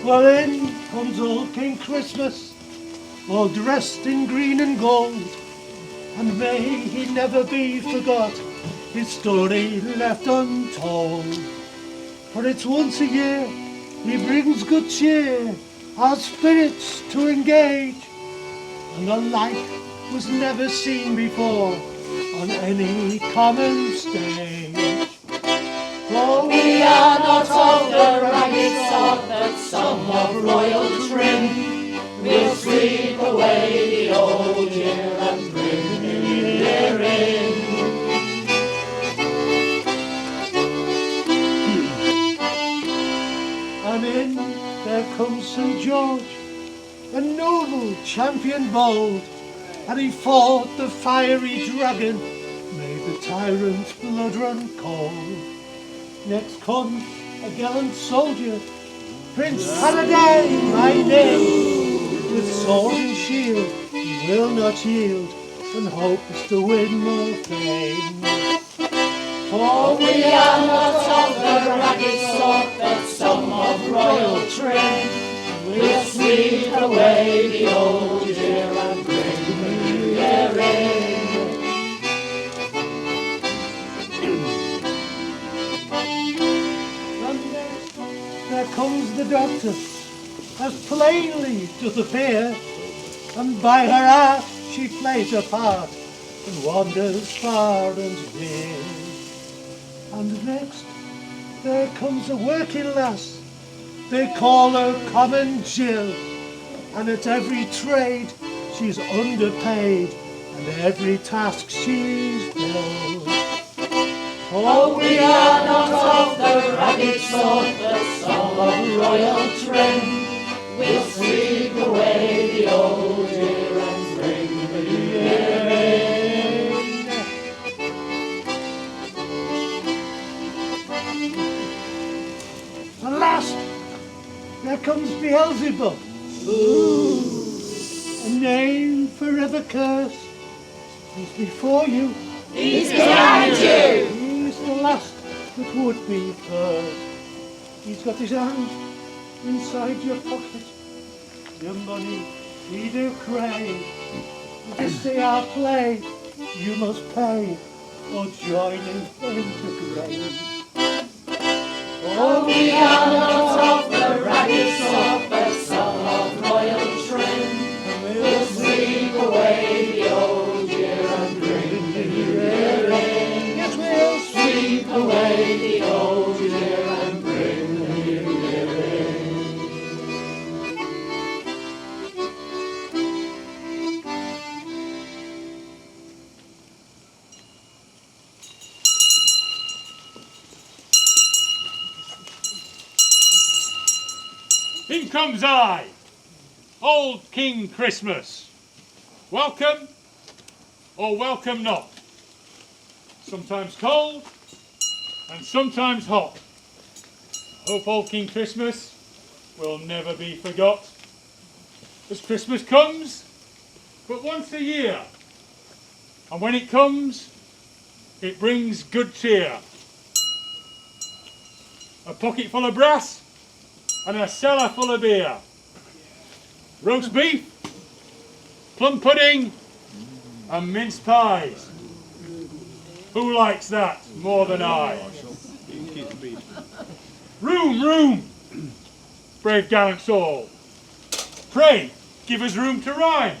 Well, in comes old King Christmas, all dressed in green and gold, and may he never be forgot, his story left untold. For it's once a year he brings good cheer, our spirits to engage, and the like was never seen before on any common stage. For we are not of the ragged sort, but some of royal trim. We'll sweep away the old year and bring the new year in. And in there comes St. George, a noble champion bold, and he fought the fiery dragon, made the tyrant's blood run cold. Next comes a gallant soldier, Prince Paladine by name. With sword and shield he will not yield, and hopes to win more fame. For we are not of the ragged sort, but some of royal trim. We'll sweep away the old year and bring the new year in. There comes the doctor, as plainly doth appear, and by her art she plays a part, and wanders far and near. And next there comes a working lass, they call her Common Jill, and at every trade she's underpaid, and every task she's billed. For we are not of the ragged sort, but some of royal trim. We'll sweep away the old year and bring the new year in. And last, there comes Beelzebub. Ooh. A name forever cursed. He's before you. He's behind you. He's the last that would be first. He's got his hand inside your pocket. Your money he do crave. To see our play, you must pay, or join him into grave. For we are not of the ragged sort, but some of royal trim. We'll sweep away the old year and bring the new year in. Yes, we'll sweep away the old year and bring the new year in. In comes I, old King Christmas. Welcome or welcome not. Sometimes cold and sometimes hot. Hope old King Christmas will never be forgot. As Christmas comes but once a year, and when it comes, it brings good cheer. A pocket full of brass and a cellar full of beer. Roast beef, plum pudding and mince pies. Who likes that more than I? Room, room, brave gallants all. Pray, give us room to rhyme.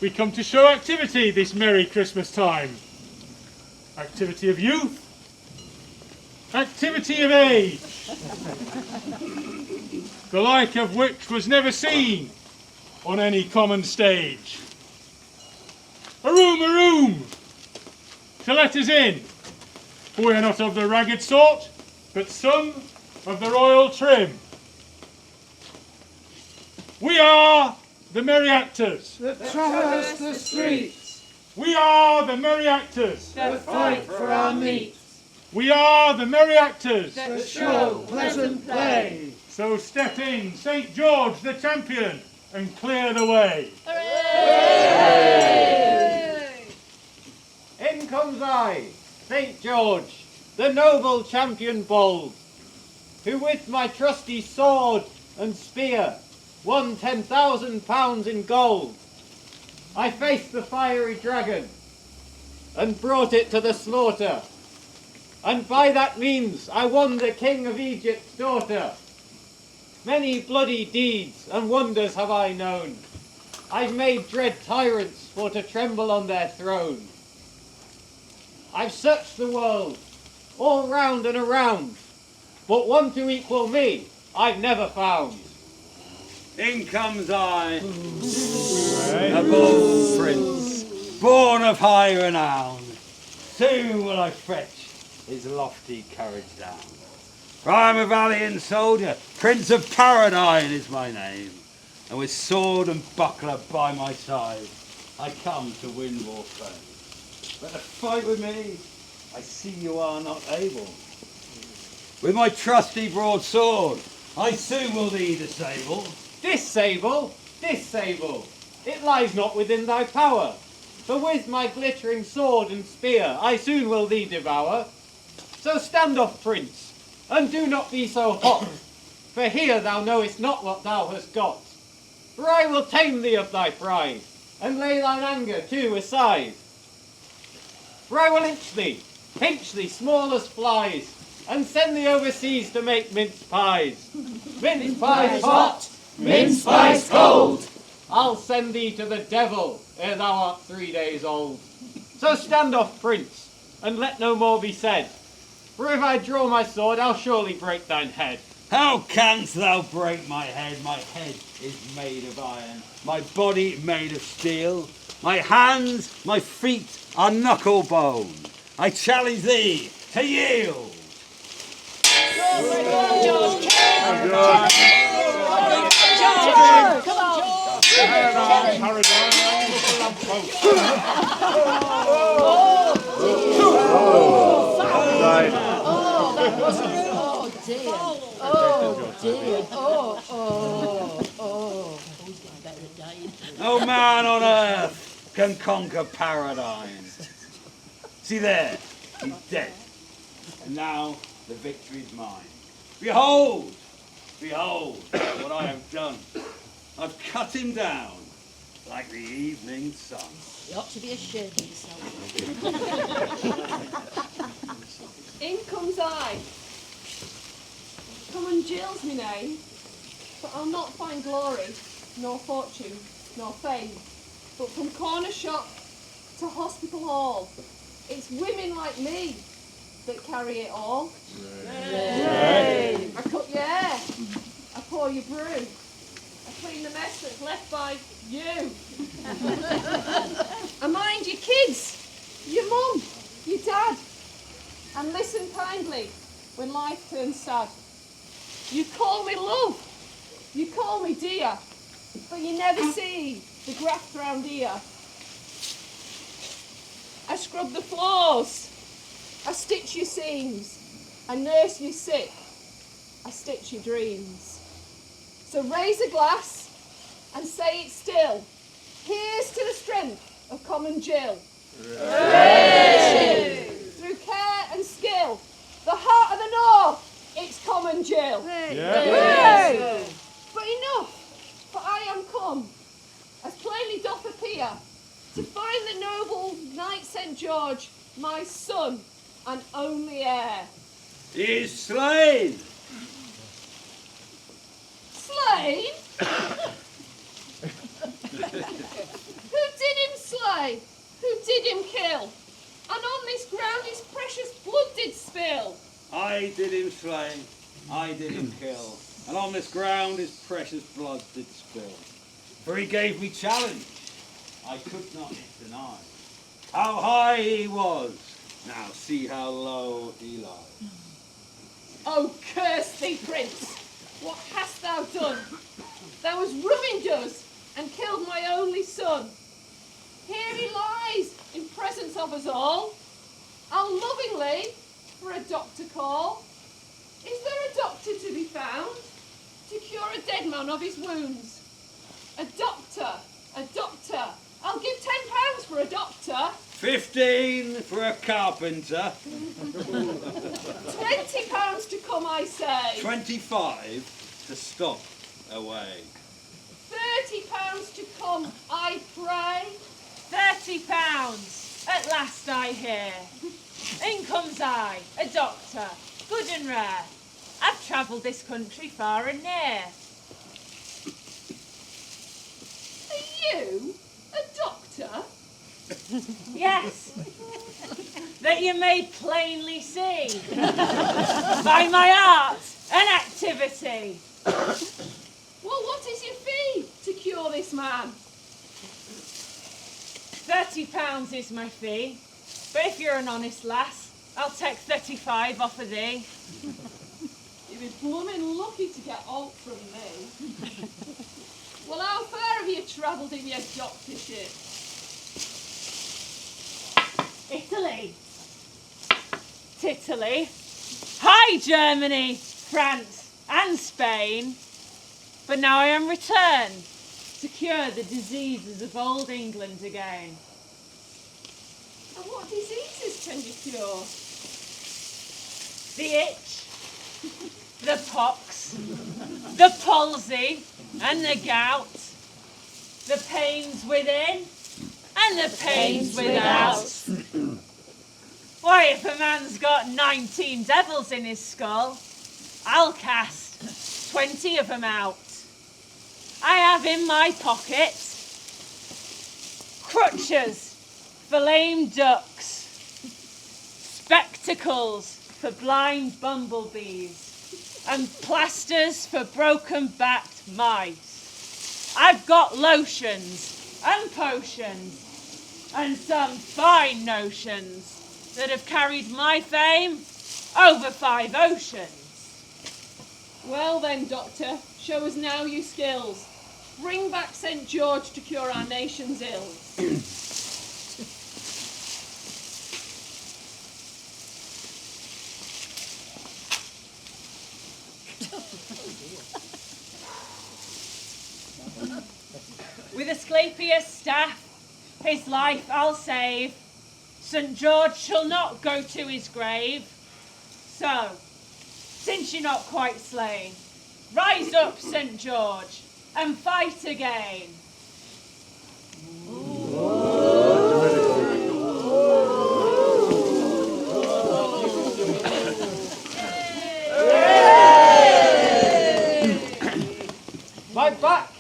We come to show activity this merry Christmas time. Activity of youth, activity of age, the like of which was never seen on any common stage. A room, to let us in, for we are not of the ragged sort, but some of the royal trim. We are the merry actors that traverse the streets. We are the merry actors that fight for our meat. We are the merry actors that show pleasant play. So step in, St. George the champion, and clear the way. Hooray! In comes I, St. George, the noble champion bold, who with my trusty sword and spear won 10,000 pounds in gold. I faced the fiery dragon and brought it to the slaughter, and by that means I won the king of Egypt's daughter. Many bloody deeds and wonders have I known. I've made dread tyrants for to tremble on their throne. I've searched the world all round and around, but one to equal me I've never found. In comes I, a bold prince, born of high renown. Soon will I fetch his lofty courage down. For I am a valiant soldier, Prince of Paradine is my name, and with sword and buckler by my side, I come to win war fame. But to fight with me, I see you are not able. With my trusty broadsword, I soon will thee disable. Disable, disable, it lies not within thy power. For with my glittering sword and spear, I soon will thee devour. So stand off, prince, and do not be so hot, for here thou knowest not what thou hast got. For I will tame thee of thy pride, and lay thine anger too aside. For I will pinch thee small as flies, and send thee overseas to make mince pies. Mince pies hot, mince pies cold. I'll send thee to the devil ere thou art 3 days old. So stand off, prince, and let no more be said. For if I draw my sword, I'll surely break thine head. How canst thou break my head? My head is made of iron, my body made of steel. My hands, my feet are knuckle bone. I challenge thee to yield. No man on earth can conquer Paradine. See there, he's dead. And now the victory's mine. Behold, behold what I have done. I've cut him down like the evening sun. You ought to be ashamed of yourself. In comes I. Common Jill's my name, but I'll not find glory, nor fortune, nor fame. But from corner shop to hospital hall, it's women like me that carry it all. I cut your hair, I pour your brew, I clean the mess that's left by you. I mind your kids, your mum, your dad, and listen kindly when life turns sad. You call me love, you call me dear, but you never see the graft round here. I scrub the floors, I stitch your seams, I nurse you sick, I stitch your dreams. So raise a glass and say it still. Here's to the strength of Common Jill. Through care and skill, the heart of the North, it's Common Jill. But enough, for I am come, as plainly doth appear, to find the noble Knight St. George, my son and only heir. He is slain. Slain? Who did him slay? Who did him kill? And on this ground his precious blood did spill. I did him slay, I did him kill, and on this ground his precious blood did spill. For he gave me challenge, I could not deny. How high he was, now see how low he lies. Oh, curse thee, prince! What hast thou done? Thou hast ruined us and killed my only son. Here he lies in presence of us all. I'll lovingly for a doctor call. Is there a doctor to be found to cure a dead man of his wounds? A doctor, a doctor. I'll give £10 for a doctor. 15 for a carpenter. £20 to come, I say. 25 to stop away. £30 to come, I pray. £30, at last I hear. In comes I, a doctor, good and rare. I've travelled this country far and near. Are you a doctor? Yes, that you may plainly see by my art and activity. Well, what is your fee to cure this man? £30 is my fee, but if you're an honest lass, I'll take 35 off of thee. You'd be blooming lucky to get aught from me. Well, how far have you travelled in your doctorship? Italy, Titaly, hi Germany, France and Spain. But now I am returned to cure the diseases of old England again. And what diseases can you cure? The itch, the pox, the palsy and the gout, the pains within and the pains without. Why, if a man's got 19 devils in his skull, I'll cast 20 of them out. I have in my pocket crutches for lame ducks, spectacles for blind bumblebees, and plasters for broken-backed mice. I've got lotions and potions and some fine notions that have carried my fame over 5 oceans. Well then, Doctor, show us now your skills. Bring back St. George to cure our nation's ills. With Asclepius' staff, his life I'll save. St. George shall not go to his grave. So, since you're not quite slain, rise up, St. George, and fight again. My back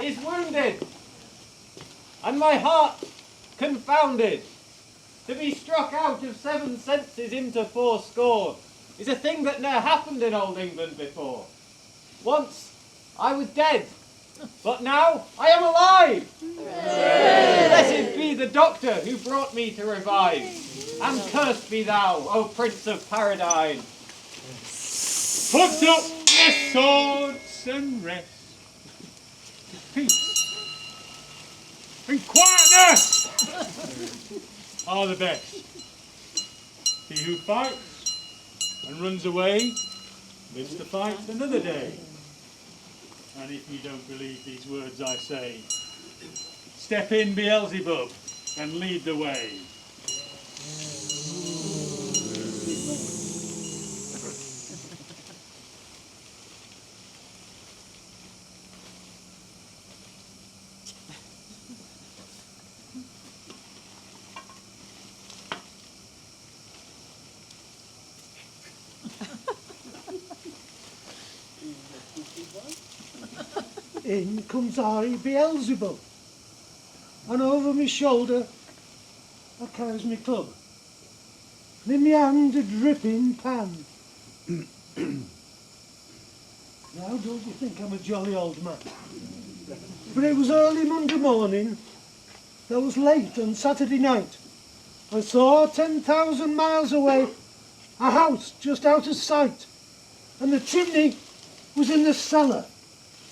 is wounded, and my heart confounded. To be struck out of 7 senses into 80 is a thing that ne'er happened in old England before. Once I was dead, but now I am alive. Blessed be the doctor who brought me to revive, and cursed be thou, O Prince of Paradise. Put up your swords and rest. Peace and quietness are the best. He who fights and runs away lives to fight another day. And if you don't believe these words I say, step in, Beelzebub, and lead the way. In comes I, Beelzebub, and over my shoulder I carries my club, and in my hand a dripping pan. Now don't you think I'm a jolly old man? But it was early Monday morning, that was late on Saturday night. I saw 10,000 miles away a house just out of sight, and the chimney was in the cellar,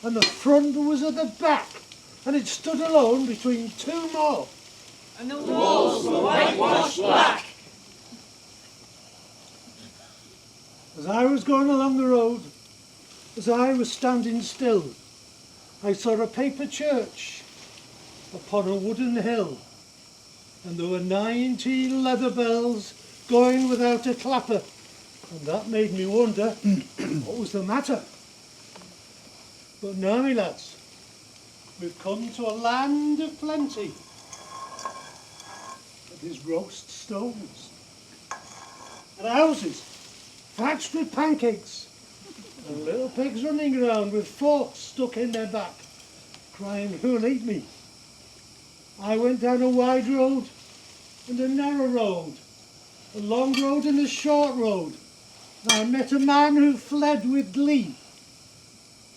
and the front was at the back, and it stood alone between 2 more. And the walls were whitewashed black. As I was going along the road, as I was standing still, I saw a paper church upon a wooden hill, and there were 19 leather bells going without a clapper, and that made me wonder what was the matter. But now, me lads, we've come to a land of plenty. There's roast stones and houses thatched with pancakes and little pigs running around with forks stuck in their back, crying, "Who'll eat me?" I went down a wide road and a narrow road, a long road and a short road, and I met a man who fled with glee.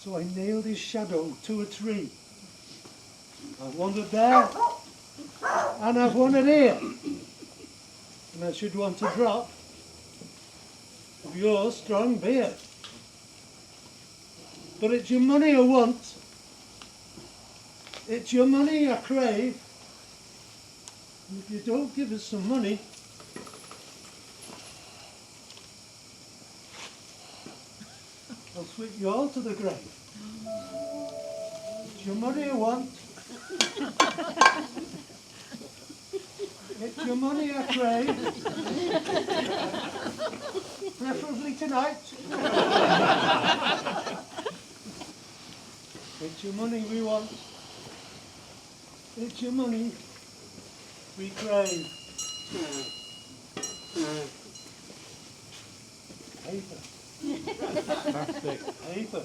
So I nailed his shadow to a tree. I've wandered there, and I've wandered here, and I should want a drop of your strong beer. But it's your money I want, it's your money I crave, and if you don't give us some money, I'll sweep you all to the grave. It's your money I want. It's your money I crave. Preferably tonight. It's your money we want. It's your money we crave. Paper. Paper.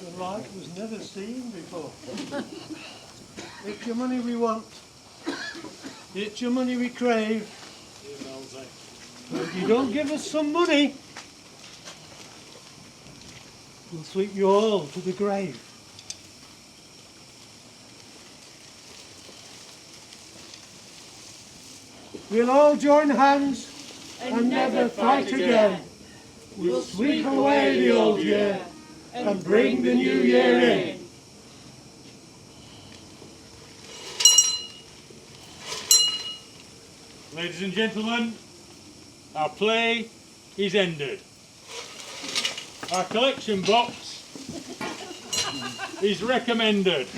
The like was never seen before. It's your money we want. It's your money we crave. If you don't give us some money, we'll sweep you all to the grave. We'll all join hands and never fight again. We'll sweep away the old year and bring the new year in. Ladies and gentlemen, our play is ended. Our collection box is recommended.